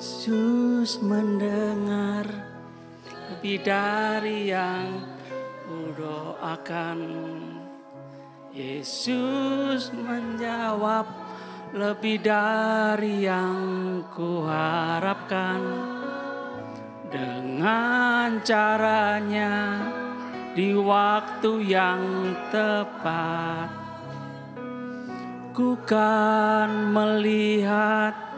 Yesus mendengar lebih dari yang kudoakan. Yesus menjawab lebih dari yang kuharapkan. Dengan caranya di waktu yang tepat, ku kan melihat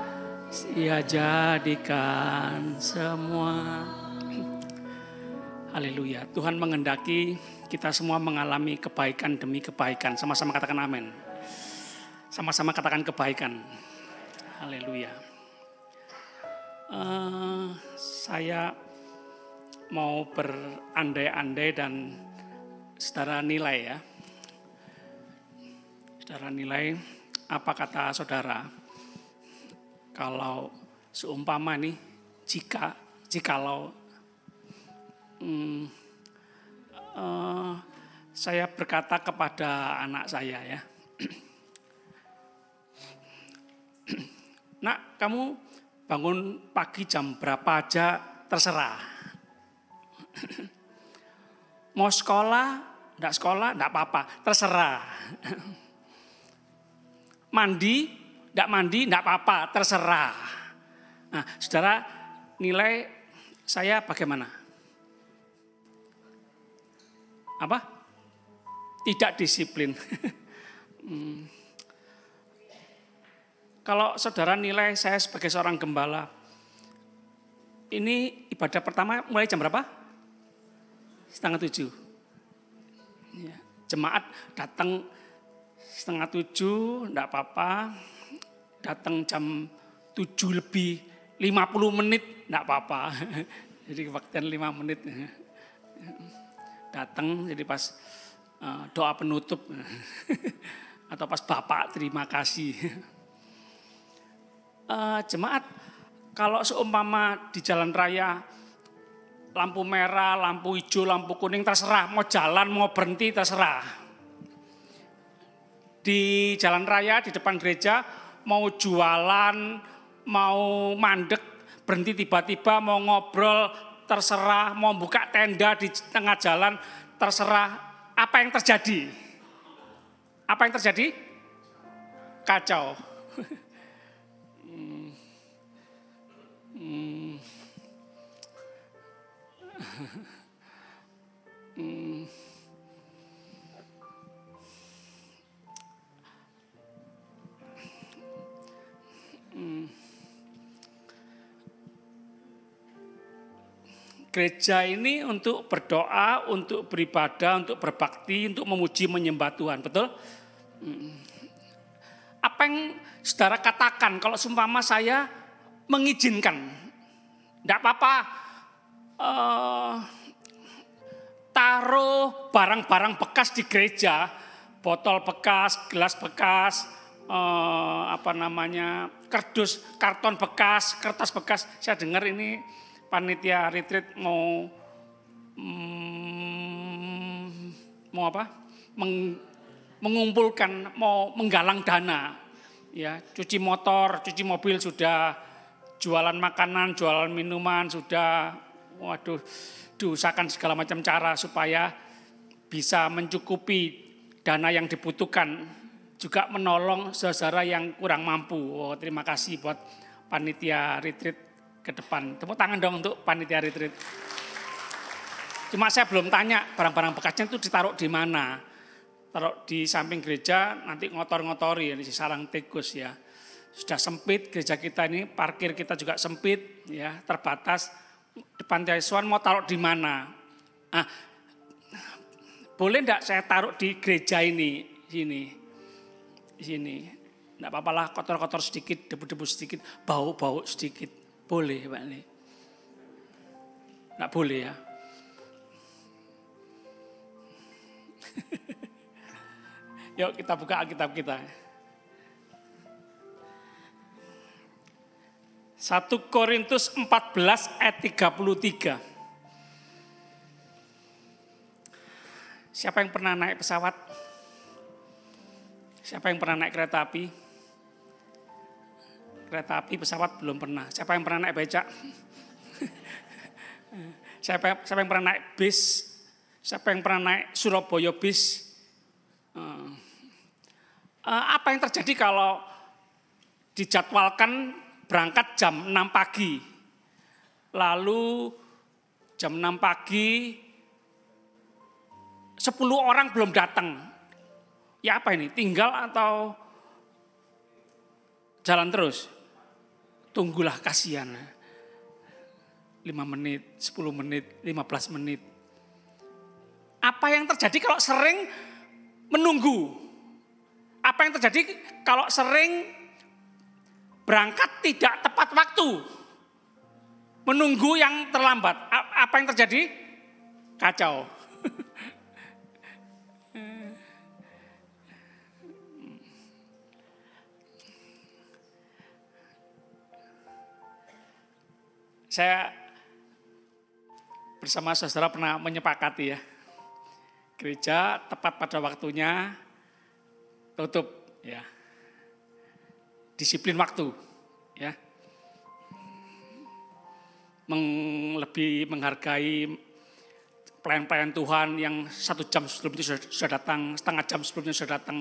Ia jadikan semua. Haleluya. Tuhan menghendaki kita semua mengalami kebaikan demi kebaikan. Sama-sama katakan amin. Sama-sama katakan kebaikan. Haleluya. Saya mau berandai-andai dan saudara nilai ya. Saudara nilai apa kata saudara kalau seumpama nih jikalau saya berkata kepada anak saya ya, nak, kamu bangun pagi jam berapa aja terserah. Mau sekolah, enggak apa-apa, terserah. Mandi, enggak apa-apa, terserah. Nah, saudara nilai saya bagaimana? Apa? Tidak disiplin. Kalau saudara nilai saya sebagai seorang gembala, ini ibadah pertama mulai jam berapa? 6:30. Ya, jemaat datang 6:30, enggak apa-apa. Datang jam 7:50 menit, enggak apa-apa. Jadi waktunya 5 menit. Datang jadi pas doa penutup atau pas Bapak terima kasih. Jemaat, kalau seumpama di jalan raya lampu merah, lampu hijau, lampu kuning terserah, mau jalan mau berhenti terserah. Di jalan raya di depan gereja mau jualan, mau mandek, berhenti tiba-tiba mau ngobrol terserah, mau buka tenda di tengah jalan terserah. Apa yang terjadi? Apa yang terjadi? Kacau. Gereja ini untuk berdoa, untuk beribadah, untuk berbakti, untuk memuji, menyembah Tuhan, betul? Apa yang saudara katakan kalau seumpama saya mengizinkan? Enggak apa-apa, taruh barang-barang bekas di gereja, botol bekas, gelas bekas, kardus, karton bekas, kertas bekas. Saya dengar ini panitia retreat mau mengumpulkan, mau menggalang dana, ya, cuci motor, cuci mobil sudah, jualan makanan, jualan minuman sudah, waduh, diusahakan segala macam cara supaya bisa mencukupi dana yang dibutuhkan, juga menolong saudara yang kurang mampu. Oh, terima kasih buat panitia retreat ke depan. Tepuk tangan dong untuk panitia retreat. Cuma saya belum tanya barang-barang bekasnya itu ditaruh di mana. Taruh di samping gereja, nanti ngotor-ngotori ya, di sarang tikus ya. Sudah sempit gereja kita ini, parkir kita juga sempit ya, terbatas. Depan Yesuan mau taruh di mana? Boleh enggak saya taruh di gereja ini, sini. Enggak apa-apa lah, kotor-kotor sedikit, debu-debu sedikit, bau-bau sedikit. Boleh Pak ini. Enggak boleh ya. Yuk kita buka Alkitab kita. 1 Korintus 14 ayat 33. Siapa yang pernah naik pesawat? Siapa yang pernah naik kereta api? kereta api, pesawat belum pernah. Siapa yang pernah naik becak? Siapa yang pernah naik bis? Siapa yang pernah naik Surabaya bis? Apa yang terjadi kalau dijadwalkan berangkat jam 6 pagi? Lalu jam 6 pagi 10 orang belum datang. Ya apa ini? Tinggal atau jalan terus? Tunggulah, kasihan. 5 menit, 10 menit, 15 menit. Apa yang terjadi kalau sering menunggu? Apa yang terjadi kalau sering berangkat tidak tepat waktu? Menunggu yang terlambat. Apa yang terjadi? Kacau. Saya bersama saudara pernah menyepakati ya. Gereja tepat pada waktunya tutup ya. Disiplin waktu ya. Lebih menghargai pelayan-pelayan Tuhan yang 1 jam sebelum itu sudah datang, setengah jam sebelumnya sudah datang.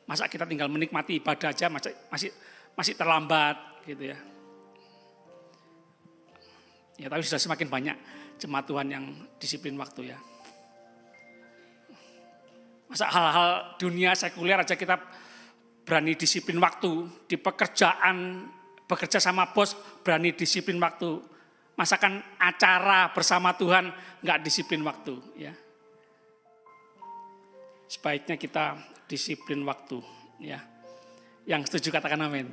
Masa kita tinggal menikmati ibadah aja masih terlambat gitu ya. Ya tapi sudah semakin banyak jemaat Tuhan yang disiplin waktu ya. Masa hal-hal dunia sekuler aja kita berani disiplin waktu. Di pekerjaan, bekerja sama bos berani disiplin waktu. Masakan acara bersama Tuhan enggak disiplin waktu ya. Sebaiknya kita disiplin waktu ya. Yang setuju katakan amin.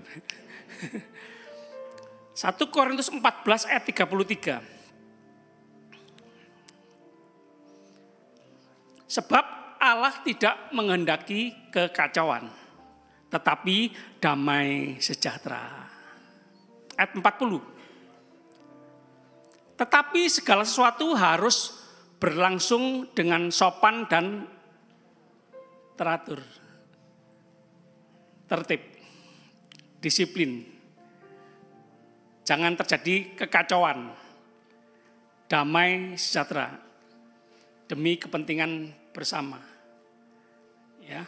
1 Korintus 14 ayat 33. Sebab Allah tidak menghendaki kekacauan, tetapi damai sejahtera. Ayat 40. Tetapi segala sesuatu harus berlangsung dengan sopan dan teratur. Tertib, disiplin. Jangan terjadi kekacauan. Damai sejahtera. Demi kepentingan bersama. Ya.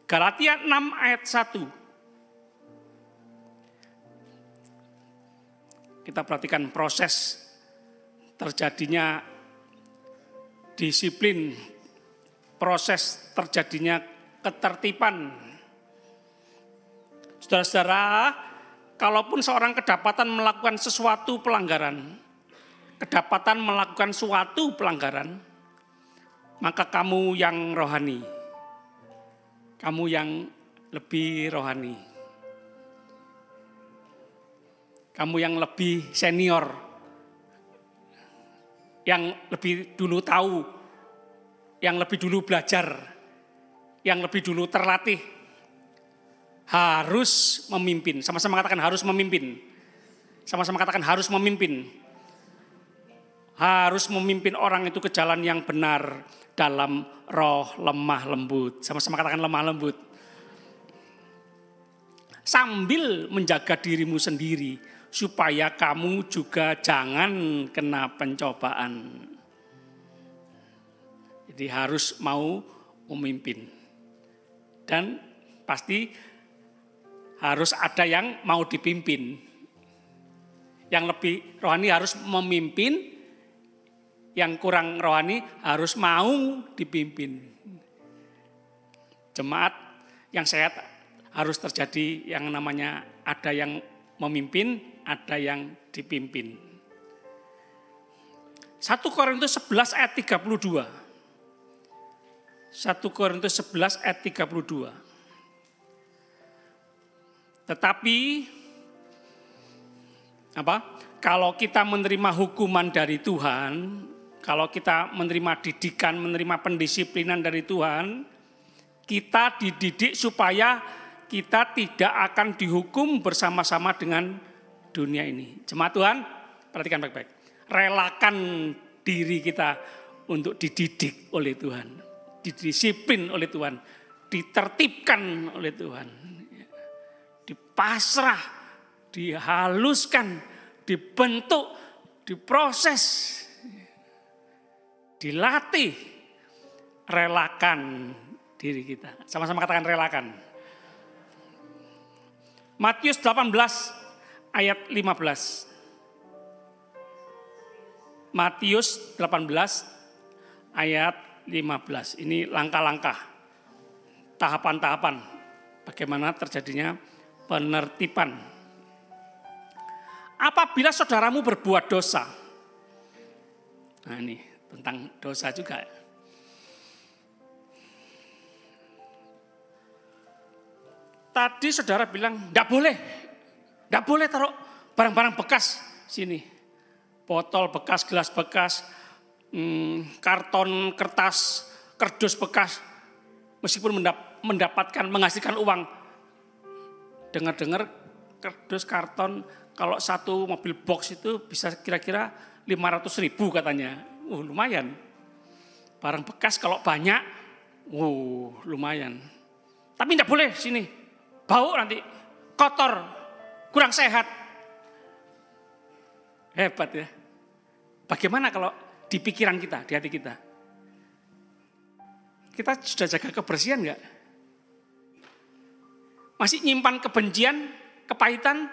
Galatia 6 ayat 1. Kita perhatikan proses terjadinya disiplin, proses terjadinya ketertiban. Saudara-saudara, kalaupun seorang kedapatan melakukan sesuatu pelanggaran, maka kamu yang rohani, kamu yang lebih rohani, kamu yang lebih senior, yang lebih dulu tahu, yang lebih dulu belajar, yang lebih dulu terlatih, harus memimpin. Sama-sama katakan harus memimpin. Sama-sama katakan harus memimpin. Harus memimpin orang itu ke jalan yang benar dalam roh lemah lembut. Sama-sama katakan lemah lembut. Sambil menjaga dirimu sendiri supaya kamu juga jangan kena pencobaan. Jadi harus mau memimpin. Dan pasti harus ada yang mau dipimpin. Yang lebih rohani harus memimpin, yang kurang rohani harus mau dipimpin. Jemaat yang sehat harus terjadi yang namanya ada yang memimpin, ada yang dipimpin. 1 Korintus 11 ayat 32. 1 Korintus 11 ayat 32. Tetapi kalau kita menerima hukuman dari Tuhan, kalau kita menerima didikan, menerima pendisiplinan dari Tuhan, kita dididik supaya kita tidak akan dihukum bersama-sama dengan dunia ini. Jemaat Tuhan, perhatikan baik-baik. Relakan diri kita untuk dididik oleh Tuhan, didisiplin oleh Tuhan, ditertibkan oleh Tuhan. Dipasrah dihaluskan, dibentuk, diproses, dilatih, relakan diri kita. Sama-sama katakan relakan. Matius 18 ayat 15. Matius 18 ayat 15. Ini langkah-langkah, tahapan-tahapan bagaimana terjadinya penertiban. Apabila saudaramu berbuat dosa. Nah ini tentang dosa juga. Tadi saudara bilang, enggak boleh taruh barang-barang bekas sini. Botol bekas, gelas bekas, karton, kertas, kardus bekas. Meskipun menghasilkan uang. Dengar-dengar kardus, karton, kalau satu mobil box itu bisa kira-kira 500.000 katanya. Lumayan. Barang bekas kalau banyak, lumayan. Tapi enggak boleh sini. Bau nanti, kotor, kurang sehat. Hebat ya. Bagaimana kalau di pikiran kita, di hati kita? Kita sudah jaga kebersihan enggak? Masih nyimpan kebencian, kepahitan,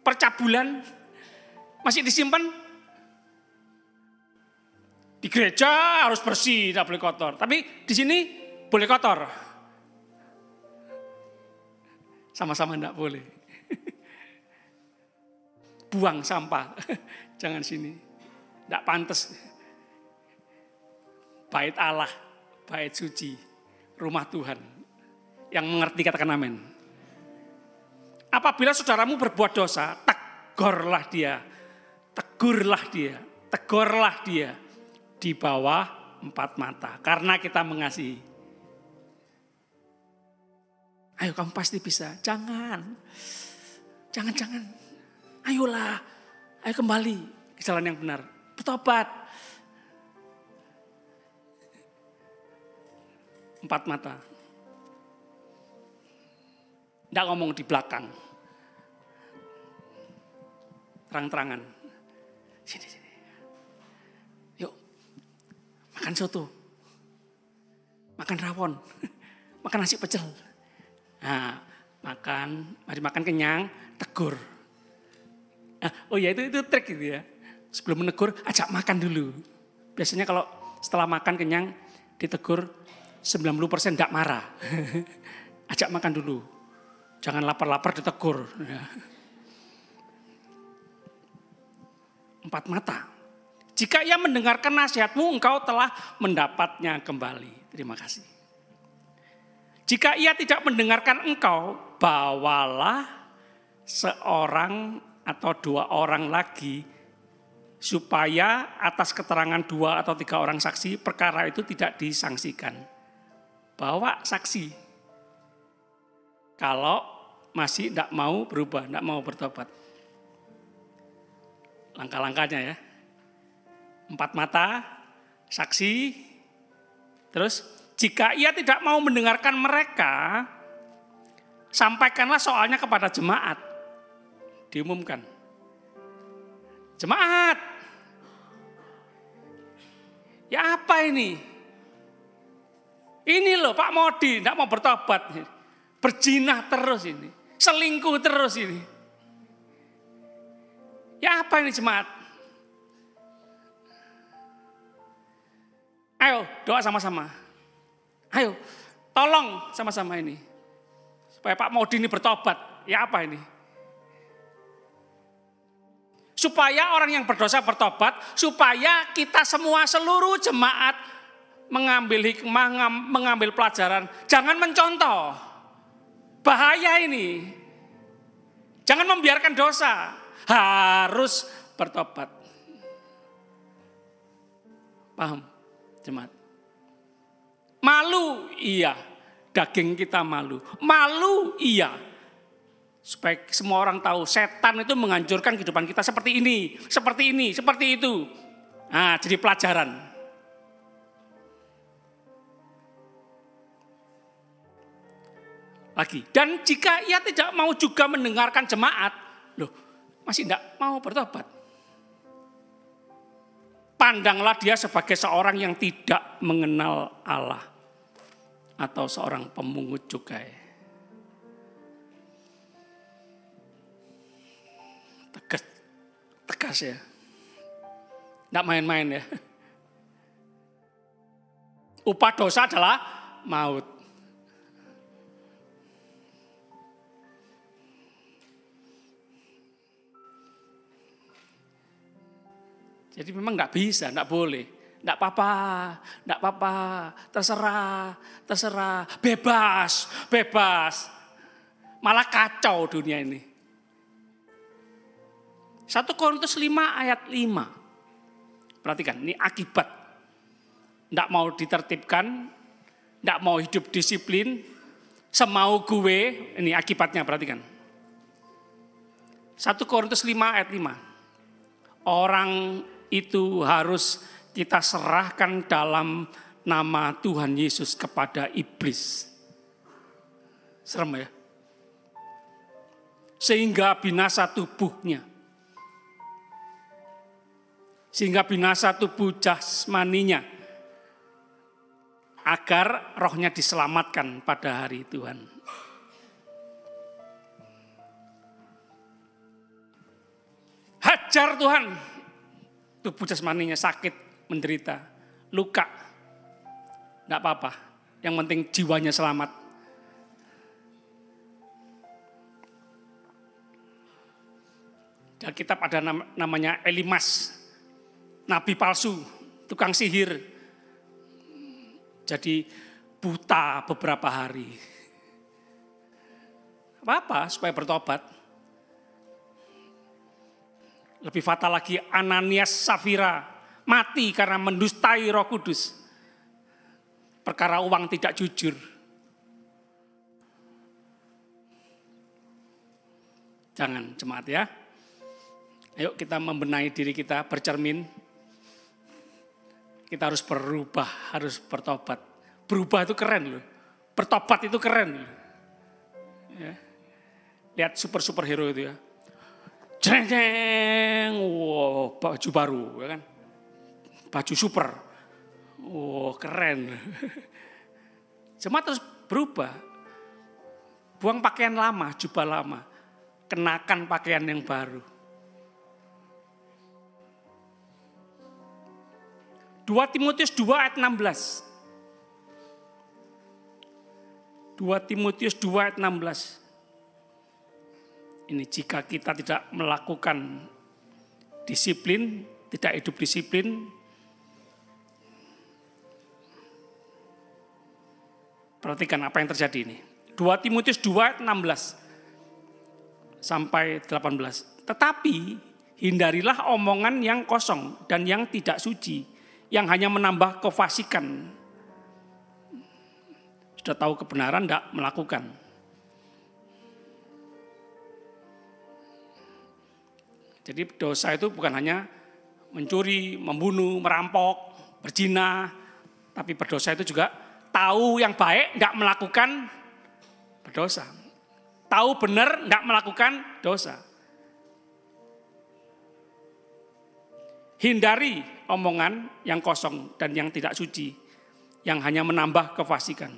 percabulan, masih disimpan? Di gereja harus bersih, tidak boleh kotor. Tapi di sini boleh kotor. Sama-sama tidak boleh. Buang sampah, jangan sini. Tidak pantas. Bait Allah, bait suci, rumah Tuhan. Yang mengerti katakan amin. Apabila saudaramu berbuat dosa, tegurlah dia. Tegurlah dia di bawah 4 mata. Karena kita mengasihi. Ayo kamu pasti bisa. Jangan. Ayolah. Ayo kembali ke jalan yang benar. Bertobat. 4 mata. Tidak ngomong di belakang. Terang-terangan. Sini. Yuk. Makan soto. Makan rawon. Makan nasi pecel. Nah, mari makan kenyang, tegur. Itu trik gitu ya. Sebelum menegur, ajak makan dulu. Biasanya kalau setelah makan kenyang, ditegur 90% enggak marah. Ajak makan dulu. Jangan lapar-lapar ditegur. 4 mata. Jika ia mendengarkan nasihatmu, engkau telah mendapatnya kembali. Terima kasih. Jika ia tidak mendengarkan engkau, bawalah seorang atau 2 orang lagi, supaya atas keterangan 2 atau 3 orang saksi, perkara itu tidak disangsikan. Bawa saksi. Kalau masih tidak mau berubah, tidak mau bertobat. Langkah-langkahnya ya. 4 mata, saksi, terus jika ia tidak mau mendengarkan mereka, sampaikanlah soalnya kepada jemaat. Diumumkan. Jemaat. Ya apa ini? Ini loh Pak Modi, tidak mau bertobat. Berzinah terus ini. Selingkuh terus ini. Ya apa ini jemaat? Ayo doa sama-sama. Ayo tolong sama-sama ini. Supaya Pak Modi ini bertobat. Ya apa ini? Supaya orang yang berdosa bertobat. Supaya kita semua seluruh jemaat mengambil hikmah, mengambil pelajaran. Jangan mencontoh. Bahaya ini. Jangan membiarkan dosa. Harus bertobat. Paham, jemaat? Malu, iya. Daging kita malu. Malu, iya. Supaya semua orang tahu setan itu menghancurkan kehidupan kita seperti ini, seperti itu. Nah, jadi pelajaran. lagi. Dan jika ia tidak mau juga mendengarkan jemaat, loh, masih tidak mau bertobat. Pandanglah dia sebagai seorang yang tidak mengenal Allah atau seorang pemungut cukai. Tegas ya. Tidak main-main ya. Upah dosa adalah maut. Jadi memang nggak bisa, nggak boleh. Nggak apa-apa, terserah, bebas. Malah kacau dunia ini. 1 Korintus 5 ayat 5. Perhatikan, ini akibat. Nggak mau ditertibkan, nggak mau hidup disiplin, semau gue, ini akibatnya, perhatikan. 1 Korintus 5 ayat 5. Orang itu harus kita serahkan dalam nama Tuhan Yesus kepada iblis. Serem ya. Sehingga binasa tubuhnya. Sehingga binasa tubuh jasmaninya. Agar rohnya diselamatkan pada hari Tuhan. Hajar Tuhan. Tubuh jasmaninya sakit, menderita, luka. Tidak apa-apa. Yang penting jiwanya selamat. Dan kitab ada namanya Elimas. Nabi palsu, tukang sihir. Jadi buta beberapa hari. Apa-apa supaya bertobat. Lebih fatal lagi Ananias Safira mati karena mendustai Roh Kudus. Perkara uang tidak jujur. Jangan jemaat ya. Ayo kita membenahi diri kita, bercermin. Kita harus berubah, harus bertobat. Berubah itu keren loh. Bertobat itu keren. Ya. Lihat superhero itu ya. Jeng, wow, baju baru, ya kan? Baju super, wow, keren. Jemaat terus berubah. Buang pakaian lama, jubah lama. Kenakan pakaian yang baru. 2 Timotius 2 ayat 16. 2 Timotius 2 ayat 16. Ini jika kita tidak melakukan disiplin, tidak hidup disiplin, perhatikan apa yang terjadi ini. 2 Timotius 2 ayat 16 sampai 18. Tetapi hindarilah omongan yang kosong dan yang tidak suci, yang hanya menambah kefasikan. Sudah tahu kebenaran, tidak melakukan. Jadi dosa itu bukan hanya mencuri, membunuh, merampok, berzina, tapi berdosa itu juga tahu yang baik, tidak melakukan berdosa. Tahu benar, tidak melakukan dosa. Hindari omongan yang kosong dan yang tidak suci, yang hanya menambah kefasikan.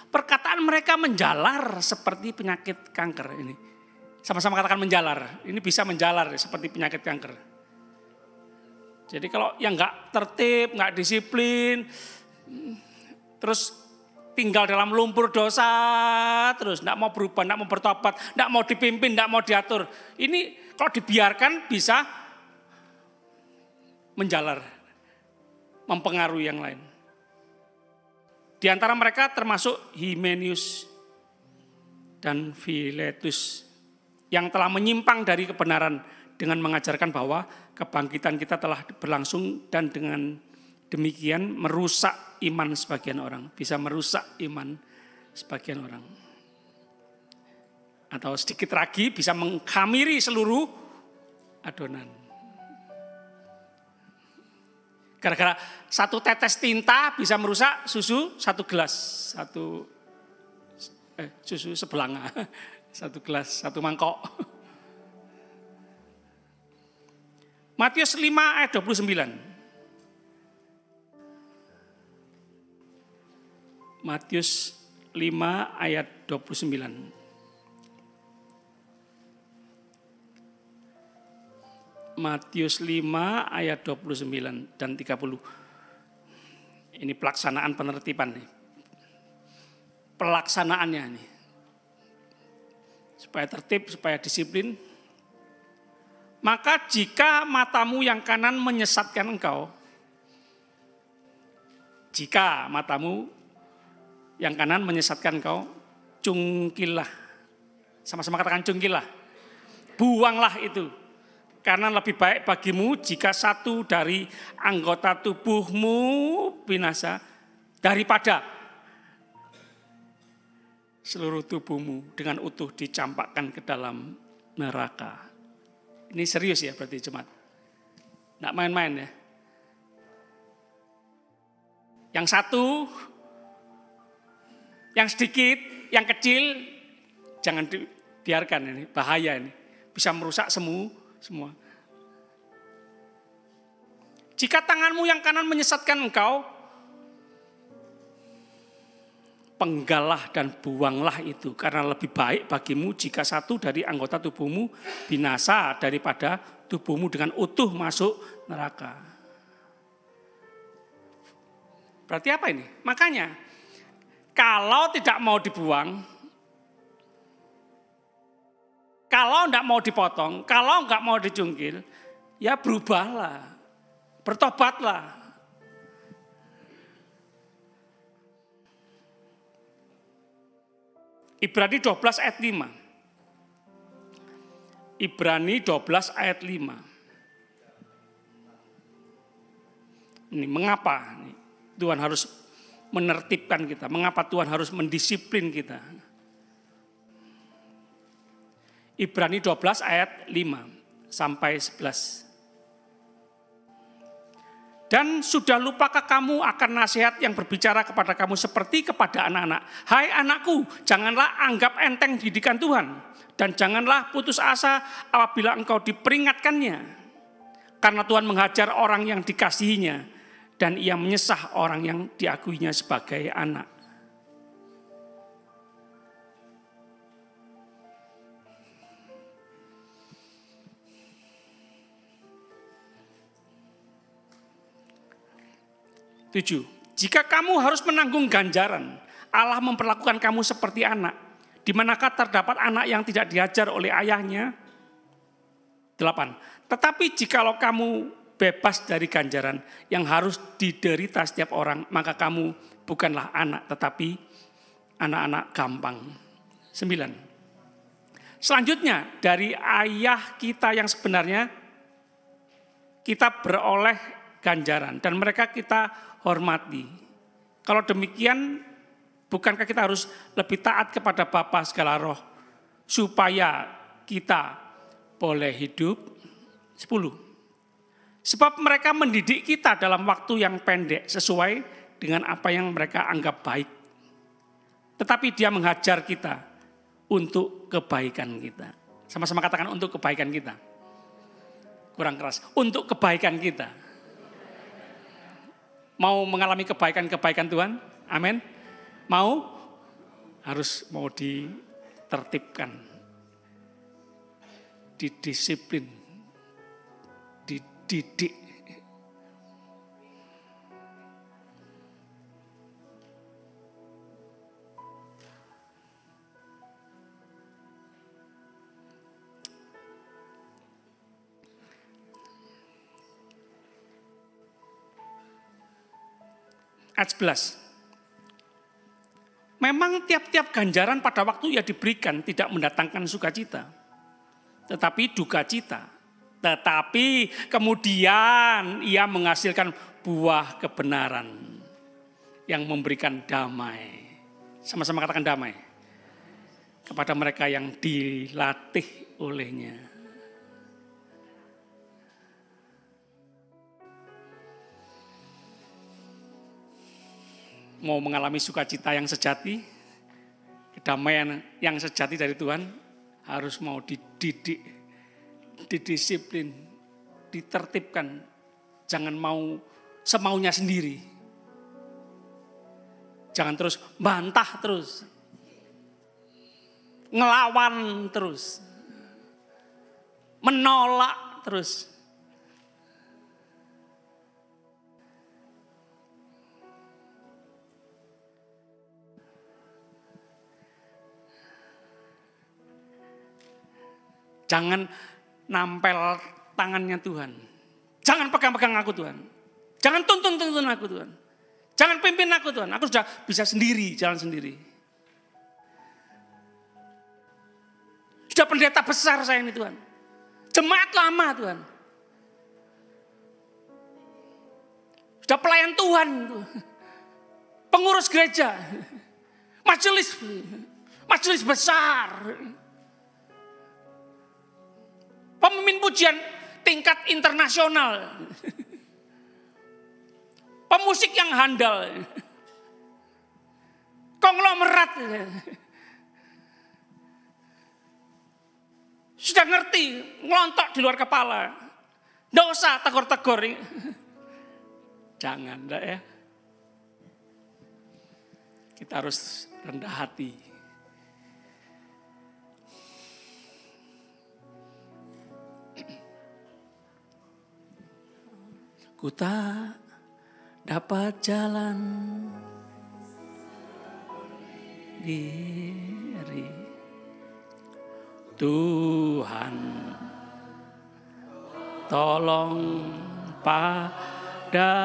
Perkataan mereka menjalar seperti penyakit kanker ini. Sama-sama katakan menjalar. Ini bisa menjalar seperti penyakit kanker. Jadi kalau yang nggak tertib, nggak disiplin, terus tinggal dalam lumpur dosa, terus nggak mau berubah, nggak mau bertobat, nggak mau dipimpin, nggak mau diatur. Ini kalau dibiarkan bisa menjalar, mempengaruhi yang lain. Di antara mereka termasuk Himenius dan Filetus yang telah menyimpang dari kebenaran dengan mengajarkan bahwa kebangkitan kita telah berlangsung dan dengan demikian merusak iman sebagian orang. Bisa merusak iman sebagian orang. Atau sedikit lagi bisa menghamiri seluruh adonan. Gara-gara satu tetes tinta bisa merusak susu 1 gelas. susu sebelanga. 1 gelas, 1 mangkok. Matius 5 ayat 29. Matius 5 ayat 29. Matius 5 ayat 29 dan 30. Ini pelaksanaan penertiban nih. Pelaksanaannya nih. Supaya tertib, supaya disiplin. Maka jika matamu yang kanan menyesatkan engkau, jika matamu yang kanan menyesatkan engkau, cungkilah. Sama-sama katakan cungkilah. Buanglah itu. Karena lebih baik bagimu jika satu dari anggota tubuhmu binasa daripada seluruh tubuhmu dengan utuh dicampakkan ke dalam neraka. Ini serius ya berarti jemaat. Nggak main-main ya. Yang satu, yang sedikit, yang kecil, jangan dibiarkan ini, bahaya ini. Bisa merusak semua. Jika tanganmu yang kanan menyesatkan engkau, penggalah dan buanglah itu. Karena lebih baik bagimu jika satu dari anggota tubuhmu binasa daripada tubuhmu dengan utuh masuk neraka. Berarti apa ini? Makanya, kalau tidak mau dibuang, kalau tidak mau dipotong, kalau nggak mau dicungkil, ya berubahlah, bertobatlah. Ibrani 12 ayat 5. Ibrani 12 ayat 5. Ini mengapa Tuhan harus menertibkan kita? Mengapa Tuhan harus mendisiplin kita? Ibrani 12 ayat 5 sampai 11. Dan sudah lupakah kamu akan nasihat yang berbicara kepada kamu seperti kepada anak-anak? Hai anakku, janganlah anggap enteng didikan Tuhan. Dan janganlah putus asa apabila engkau diperingatkannya. Karena Tuhan menghajar orang yang dikasihinya. Dan ia menyesah orang yang diakuinya sebagai anak. Tujuh, jika kamu harus menanggung ganjaran, Allah memperlakukan kamu seperti anak. Di manakah terdapat anak yang tidak diajar oleh ayahnya? 8. Tetapi jikalau kamu bebas dari ganjaran yang harus diderita setiap orang, maka kamu bukanlah anak, tetapi anak-anak gampang. 9. Selanjutnya, dari ayah kita yang sebenarnya, kita beroleh ganjaran dan mereka kita hormati. Kalau demikian, bukankah kita harus lebih taat kepada Bapa segala roh supaya kita boleh hidup? 10. Sebab mereka mendidik kita dalam waktu yang pendek sesuai dengan apa yang mereka anggap baik. Tetapi dia menghajar kita untuk kebaikan kita. Sama-sama katakan untuk kebaikan kita. Kurang keras. Untuk kebaikan kita. Mau mengalami kebaikan-kebaikan Tuhan? Amin. Mau? Harus mau ditertibkan. Didisiplin. Dididik. Ayat 11. Memang tiap-tiap ganjaran pada waktu ia diberikan tidak mendatangkan sukacita, tetapi duka cita. Tetapi kemudian ia menghasilkan buah kebenaran yang memberikan damai. Sama-sama katakan damai. Kepada mereka yang dilatih olehnya. Mau mengalami sukacita yang sejati, Kedamaian yang sejati dari Tuhan harus mau dididik, didisiplin, ditertibkan. Jangan mau semaunya sendiri. Jangan terus bantah terus. Ngelawan terus. Menolak terus. Jangan nampel tangannya Tuhan. Jangan pegang-pegang aku Tuhan. Jangan tuntun aku Tuhan. Jangan pimpin aku Tuhan. Aku sudah bisa sendiri, jalan sendiri. Sudah pendeta besar saya ini Tuhan. Jemaat lama Tuhan. Sudah pelayan Tuhan. Pengurus gereja. Majelis besar. Pemimpin pujian tingkat internasional. Pemusik yang handal. Konglomerat. Sudah ngerti, ngelontok di luar kepala. Nggak usah tegor-tegor. Jangan, enggak ya. Kita harus rendah hati. Ku tak dapat jalan diri. Tuhan, tolong padaku.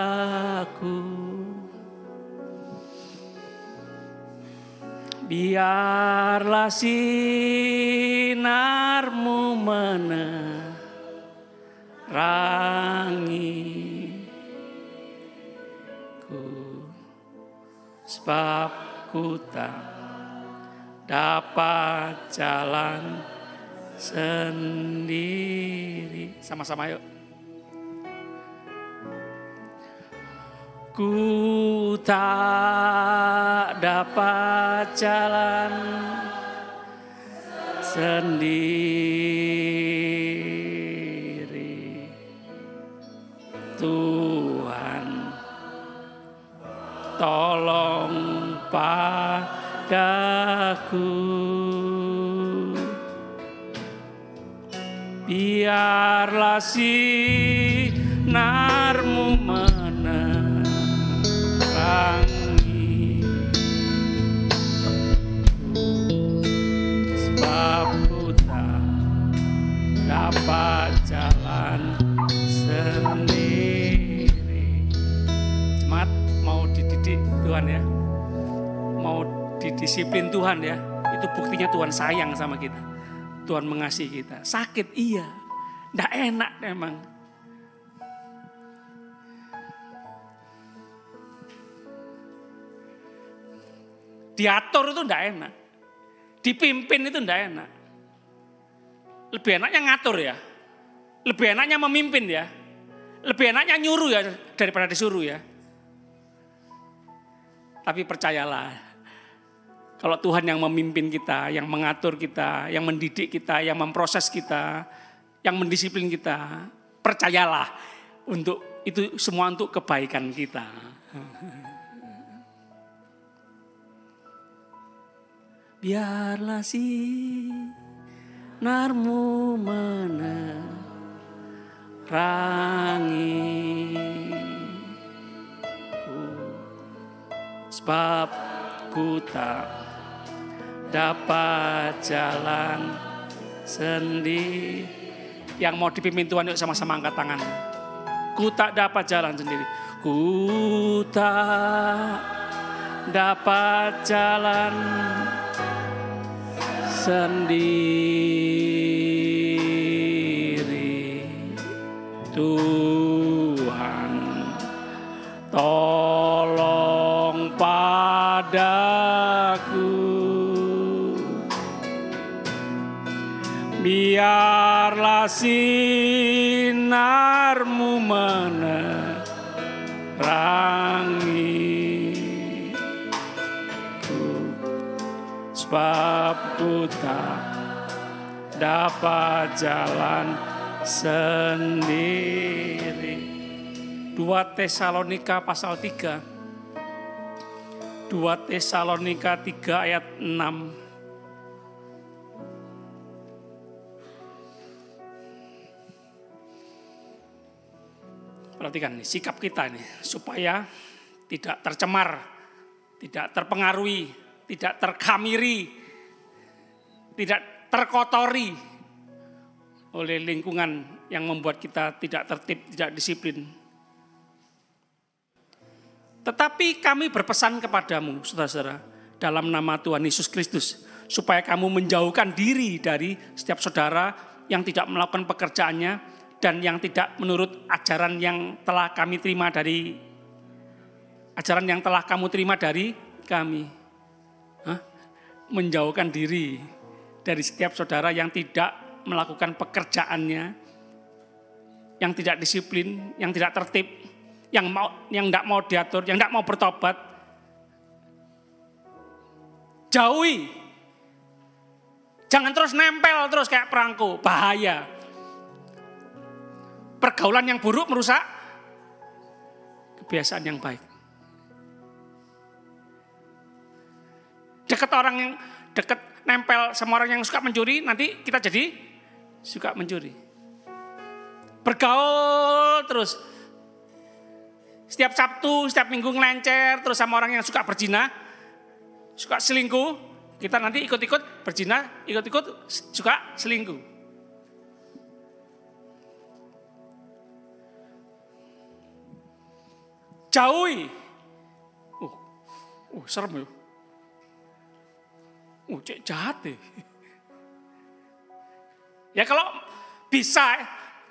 Biarlah sinarmu menerangi. Sebab ku tak dapat jalan sendiri. Sama-sama yuk. Ku tak dapat jalan sendiri. Tuhan, tolong padaku. Biarlah sinarmu menerangi. Sebab ku tak dapat jalan sendiri. Jemaat mau dididik Tuhan ya. Mau didisiplin Tuhan ya. Itu buktinya Tuhan sayang sama kita. Tuhan mengasihi kita. Sakit iya. Nggak enak memang. Diatur itu nggak enak. Dipimpin itu nggak enak. Lebih enaknya ngatur ya. Lebih enaknya memimpin ya. Lebih enaknya nyuruh ya daripada disuruh ya. Tapi percayalah. Kalau Tuhan yang memimpin kita, yang mengatur kita, yang mendidik kita, yang memproses kita, yang mendisiplin kita, percayalah untuk itu semua untuk kebaikan kita. Biarlah sinarmu menerangiku, sebab ku tak dapat jalan sendiri. Yang mau dipimpin Tuhan yuk sama-sama angkat tangan. Ku tak dapat jalan sendiri. Ku tak dapat jalan sendiri. Tuhan, tolong padaku. Biarlah sinarmu menerangiku, sebab ku tak dapat jalan sendiri. 2 Tesalonika pasal 3. 2 Tesalonika 3 ayat 6. Perhatikan nih, sikap kita nih supaya tidak tercemar, tidak terpengaruhi, tidak terkamiri, tidak terkotori oleh lingkungan yang membuat kita tidak tertib, tidak disiplin. Tetapi kami berpesan kepadamu, saudara-saudara, dalam nama Tuhan Yesus Kristus, supaya kamu menjauhkan diri dari setiap saudara yang tidak melakukan pekerjaannya dan yang tidak menurut ajaran yang telah kamu terima dari kami. Menjauhkan diri dari setiap saudara yang tidak melakukan pekerjaannya, yang tidak disiplin, yang tidak tertib, yang tidak mau diatur, yang tidak mau bertobat. Jauhi. Jangan terus nempel terus kayak perangko, bahaya. Pergaulan yang buruk merusak kebiasaan yang baik. Dekat nempel sama orang yang suka mencuri, nanti kita jadi suka mencuri. Bergaul terus. Setiap Sabtu, setiap Minggu ngelencer terus sama orang yang suka berzina, suka selingkuh, kita nanti ikut-ikut berzina, ikut-ikut suka selingkuh. Jauhi. Serem ya. Cek jahat deh. Ya kalau bisa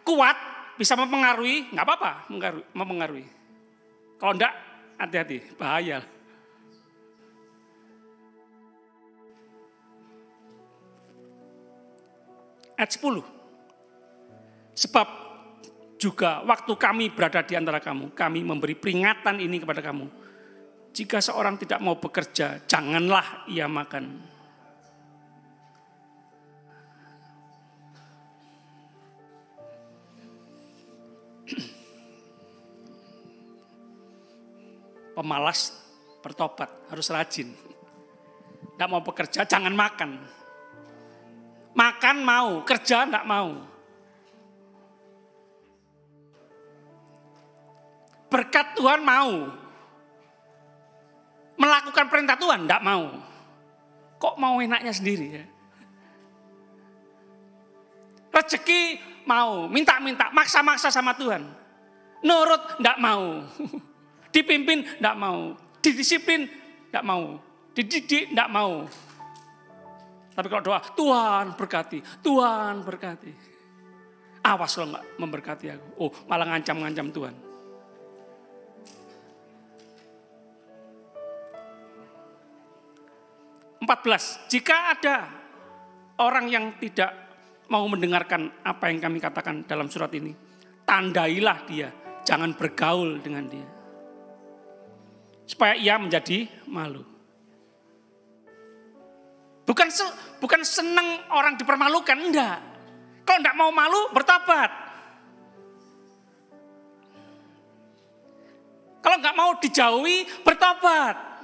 kuat, bisa mempengaruhi, nggak apa-apa mempengaruhi. Kalau enggak, hati-hati, bahaya. Ayat 10. Sebab juga waktu kami berada di antara kamu, kami memberi peringatan ini kepada kamu. Jika seorang tidak mau bekerja, janganlah ia makan. Pemalas bertobat, harus rajin. Tidak mau bekerja, jangan makan. Makan mau, kerja tidak mau. Berkat Tuhan mau. Melakukan perintah Tuhan tidak mau. Kok mau enaknya sendiri ya? Rezeki mau, minta-minta, maksa-maksa sama Tuhan. Nurut tidak mau. Dipimpin tidak mau. Didisiplin tidak mau. Dididik tidak mau. Tapi kalau doa, Tuhan berkati, Tuhan berkati. Awas lo enggak memberkati aku. Oh, malah ngancam-ngancam Tuhan. Jika ada orang yang tidak mau mendengarkan apa yang kami katakan dalam surat ini, tandailah dia, jangan bergaul dengan dia. Supaya ia menjadi malu. Bukan senang orang dipermalukan, enggak. Kalau enggak mau malu, bertobat. Kalau enggak mau dijauhi, bertobat.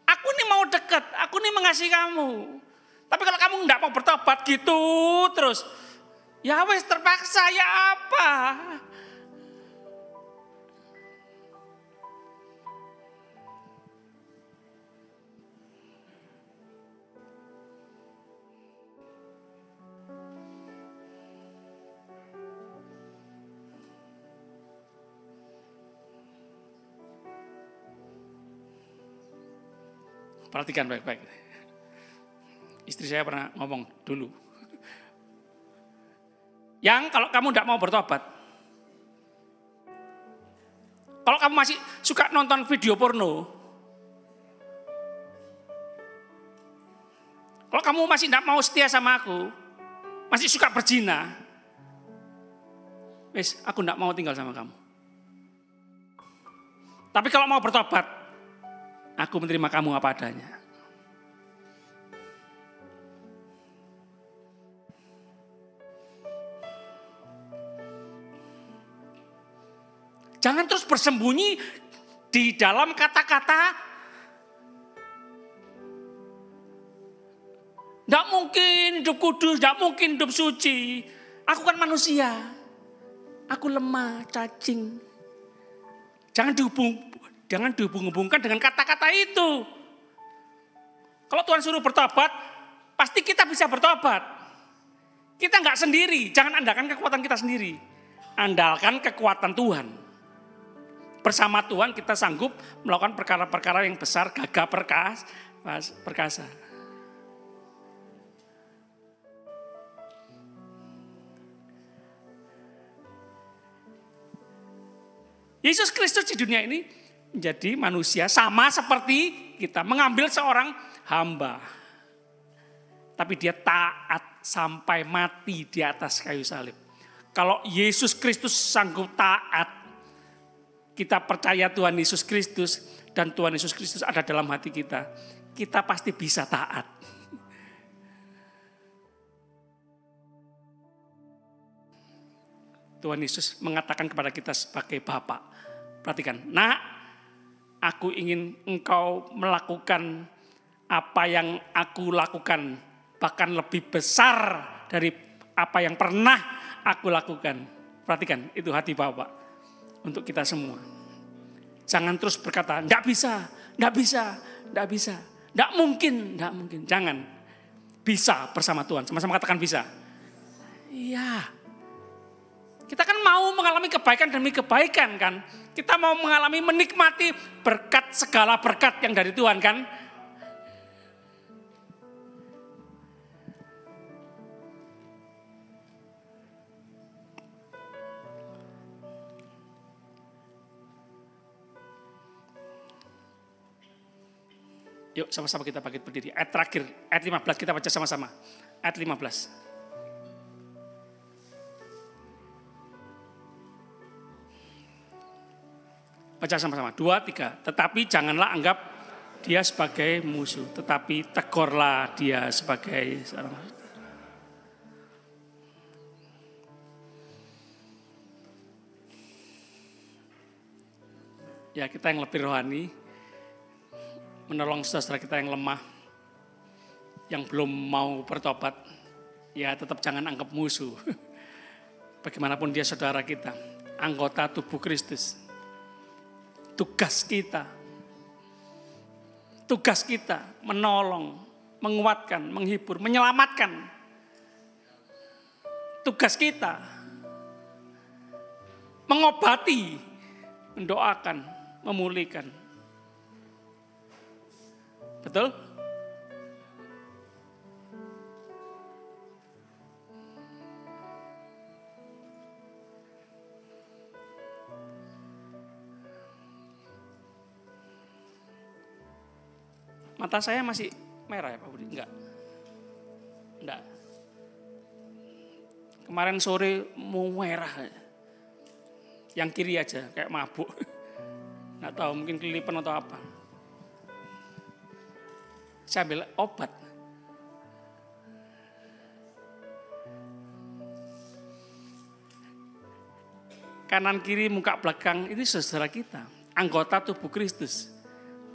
Aku ini mau dekat, aku ini mengasihi kamu. Tapi kalau kamu enggak mau bertobat gitu terus, ya wes terpaksa, ya apa? Perhatikan baik-baik. Istri saya pernah ngomong dulu. Yang kalau kamu tidak mau bertobat, kalau kamu masih suka nonton video porno, kalau kamu masih tidak mau setia sama aku, masih suka berzina, wes aku tidak mau tinggal sama kamu. Tapi kalau mau bertobat, aku menerima kamu apa adanya. Jangan terus bersembunyi di dalam kata-kata. Tidak mungkin hidup kudus, tidak mungkin hidup suci. Aku kan manusia. Aku lemah, cacing. Jangan dihubung-hubungkan dengan kata-kata itu. Kalau Tuhan suruh bertobat, pasti kita bisa bertobat. Kita enggak sendiri, jangan andalkan kekuatan kita sendiri. Andalkan kekuatan Tuhan. Bersama Tuhan kita sanggup melakukan perkara-perkara yang besar, gagah perkasa. Yesus Kristus di dunia ini menjadi manusia sama seperti kita. Mengambil seorang hamba. Tapi dia taat sampai mati di atas kayu salib. Kalau Yesus Kristus sanggup taat, kita percaya Tuhan Yesus Kristus dan Tuhan Yesus Kristus ada dalam hati kita. Kita pasti bisa taat. Tuhan Yesus mengatakan kepada kita sebagai Bapa. Perhatikan, nak, aku ingin engkau melakukan apa yang aku lakukan. Bahkan lebih besar dari apa yang pernah aku lakukan. Perhatikan, itu hati Bapa untuk kita semua. Jangan terus berkata, enggak bisa, enggak mungkin. Jangan. Bisa bersama Tuhan, sama-sama katakan bisa. Iya. Kita kan mau mengalami kebaikan demi kebaikan kan. Kita mau mengalami menikmati berkat, segala berkat yang dari Tuhan kan. Yuk sama-sama kita bangkit berdiri. Ayat terakhir, ayat 15 kita baca sama-sama. Ayat 15. Baca sama-sama, 2, 3. Tetapi janganlah anggap dia sebagai musuh, tetapi tegurlah dia sebagai seorang. Ya, kita yang lebih rohani, menolong saudara kita yang lemah, yang belum mau bertobat, ya tetap jangan anggap musuh. Bagaimanapun dia saudara kita, anggota tubuh Kristus. Tugas kita menolong, menguatkan, menghibur, menyelamatkan. Tugas kita mengobati, mendoakan, memulihkan. Betul? Mata saya masih merah ya Pak Budi? Enggak. Kemarin sore mau merah. Yang kiri aja kayak mabuk. Enggak tahu mungkin kelilipan atau apa. Saya ambil obat. Kanan kiri muka belakang ini saudara kita. Anggota tubuh Kristus.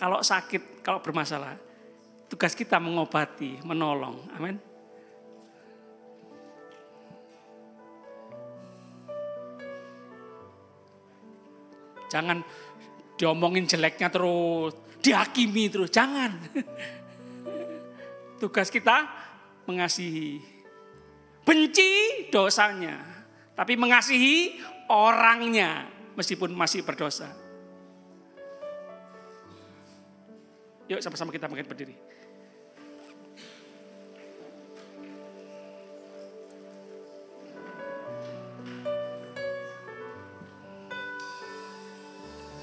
Kalau sakit, kalau bermasalah, tugas kita mengobati, menolong. Amin. Jangan diomongin jeleknya terus, dihakimi terus, jangan. Tugas kita mengasihi. Benci dosanya, tapi mengasihi orangnya meskipun masih berdosa. Yuk sama-sama kita bangkit berdiri.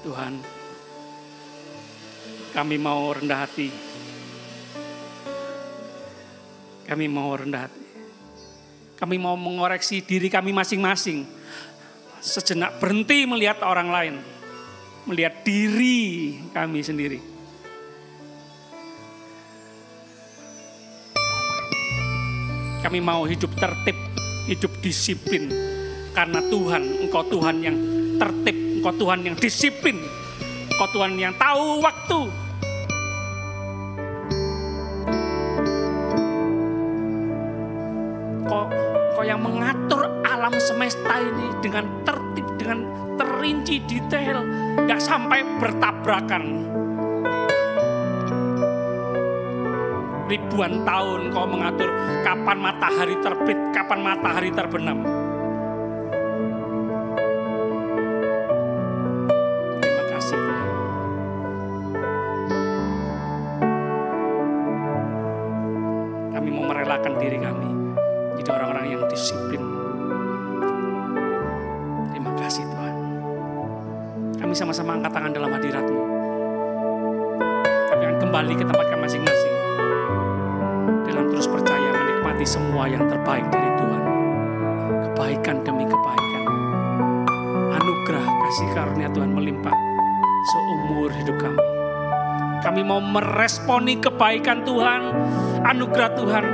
Tuhan, kami mau rendah hati. Kami mau rendah hati. Kami mau mengoreksi diri kami masing-masing. Sejenak berhenti melihat orang lain. Melihat diri kami sendiri. Kami mau hidup tertib, hidup disiplin. Karena Tuhan, Engkau Tuhan yang tertib Engkau Tuhan yang disiplin, Engkau Tuhan yang tahu waktu. Engkau yang mengatur alam semesta ini dengan tertib, dengan terinci detail, gak sampai bertabrakan. Ribuan tahun Kau mengatur kapan matahari terbit, kapan matahari terbenam. Terima kasih Tuhan. Kami mau merelakan diri kami jadi orang-orang yang disiplin. Terima kasih Tuhan. Kami sama-sama angkat tangan dalam hadirat-Mu. Kami akan kembali ke tempat kami masing-masing. Terus percaya menikmati semua yang terbaik dari Tuhan. Kebaikan demi kebaikan. Anugerah kasih karunia Tuhan melimpah seumur hidup kami. Kami mau meresponi kebaikan Tuhan, anugerah Tuhan,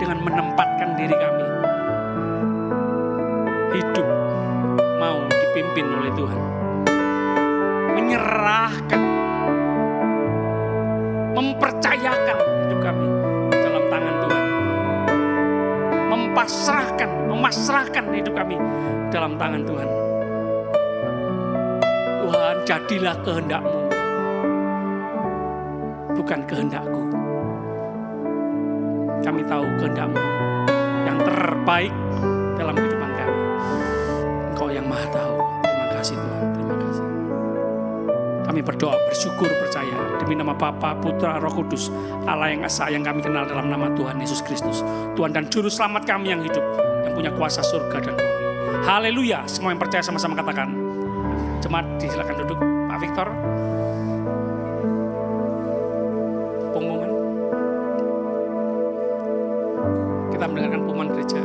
dengan menempatkan diri kami. Hidup mau dipimpin oleh Tuhan. Menyerahkan, mempercayakan hidup kami dalam tangan Tuhan. Memasrahkan hidup kami dalam tangan Tuhan. Tuhan, jadilah kehendak-Mu, bukan kehendak-Ku. Kami tahu kehendak-Mu yang terbaik dalam kehidupan kami. Engkau yang Maha Tahu. Terima kasih Tuhan, terima kasih. Kami berdoa, bersyukur, percaya demi nama Bapa, Putra, Roh Kudus, Allah yang esa yang kami kenal dalam nama Tuhan Yesus Kristus, Tuhan dan Juru Selamat kami yang hidup, yang punya kuasa surga dan bumi. Haleluya. Semua yang percaya sama-sama katakan. Jemaat disilakan duduk. Pak Victor, pengumuman. Kita mendengarkan pengumuman gereja.